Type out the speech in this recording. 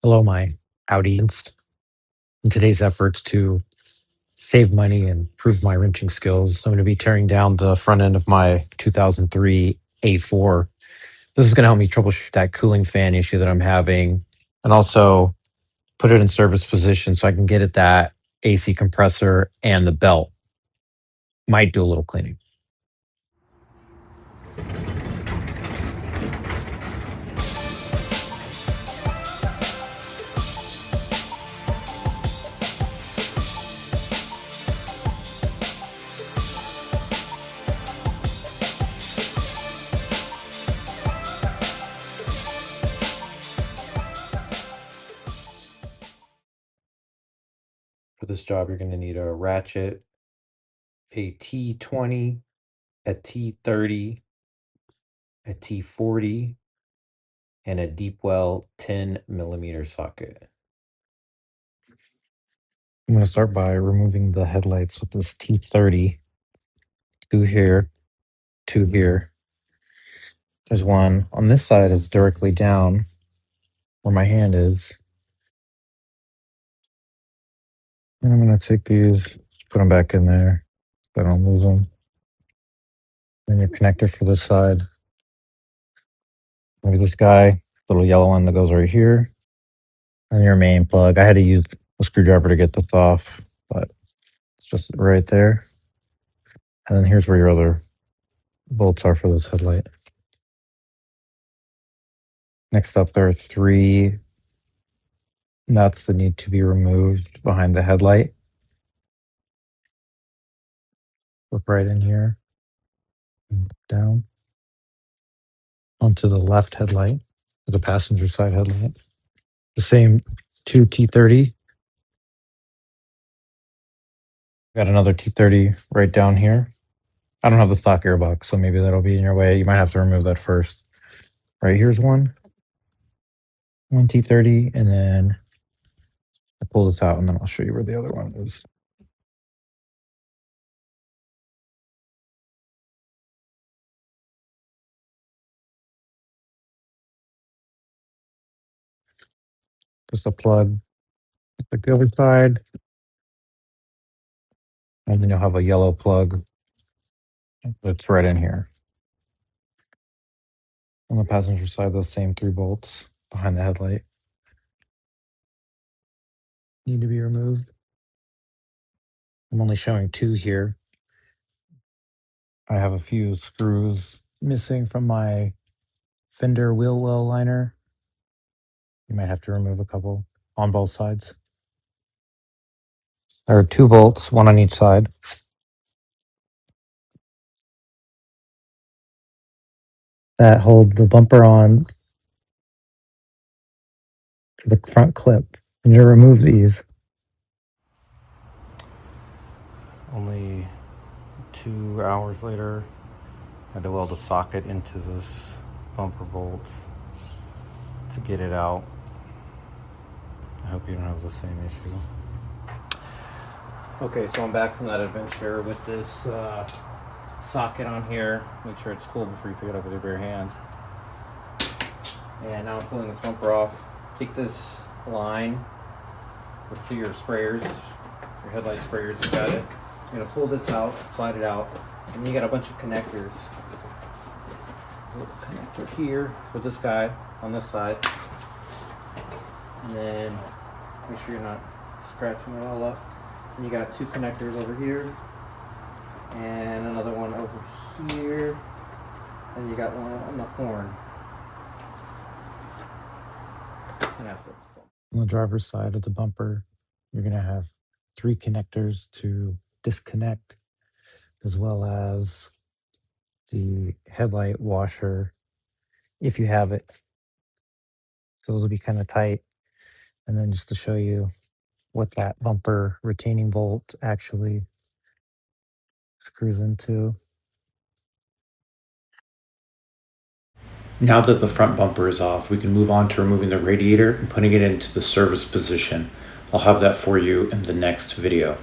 Hello, my audience. In today's efforts to save money and improve my wrenching skills, I'm going to be tearing down the front end of my 2003 A4. This is going to help me troubleshoot that cooling fan issue that I'm having and also put it in service position so I can get at that AC compressor and the belt. Might do a little cleaning. For this job, you're going to need a ratchet, a T20, a T30, a T40, and a deep well 10mm socket. I'm going to start by removing the headlights with this T30. Two here, two here. There's one on this side is directly down where my hand is. And I'm going to take these, put them back in there so I don't lose them. Then your connector for this side. Maybe this guy, little yellow one that goes right here. And your main plug. I had to use a screwdriver to get this off, but it's just right there. And then here's where your other bolts are for this headlight. Next up, there are 3 nuts that need to be removed behind the headlight. Look right in here, down onto the left headlight, the passenger side headlight. The same 2 T30. Got another T30 right down here. I don't have the stock airbox, so maybe that'll be in your way. You might have to remove that first. Right here's one T30, and then I pull this out, and then I'll show you where the other one is. Just a plug like the other side, and then you'll have a yellow plug that's right in here. On the passenger side, those same 3 bolts behind the headlight need to be removed. I'm only showing 2 here. I have a few screws missing from my Fender wheel well liner. You might have to remove a couple on both sides. There are 2 bolts, one on each side. That hold the bumper on to the front clip. And you remove these. Only 2 hours later, I had to weld a socket into this bumper bolt to get it out. I hope you don't have the same issue. Okay, so I'm back from that adventure with this socket on here. Make sure it's cool before you pick it up with your bare hands. And now I'm pulling this bumper off. Take this line, let's see your sprayers, your headlight sprayers, you got it. You're gonna pull this out, slide it out, and you got a bunch of connectors. A little connector here for this guy on this side. And then make sure you're not scratching it all up. And you got 2 connectors over here and another one over here, and you got one on the horn. And that's it. On the driver's side of the bumper, you're going to have 3 connectors to disconnect, as well as the headlight washer if you have it. So those will be kind of tight. And then just to show you what that bumper retaining bolt actually screws into. Now that the front bumper is off, we can move on to removing the radiator and putting it into the service position. I'll have that for you in the next video.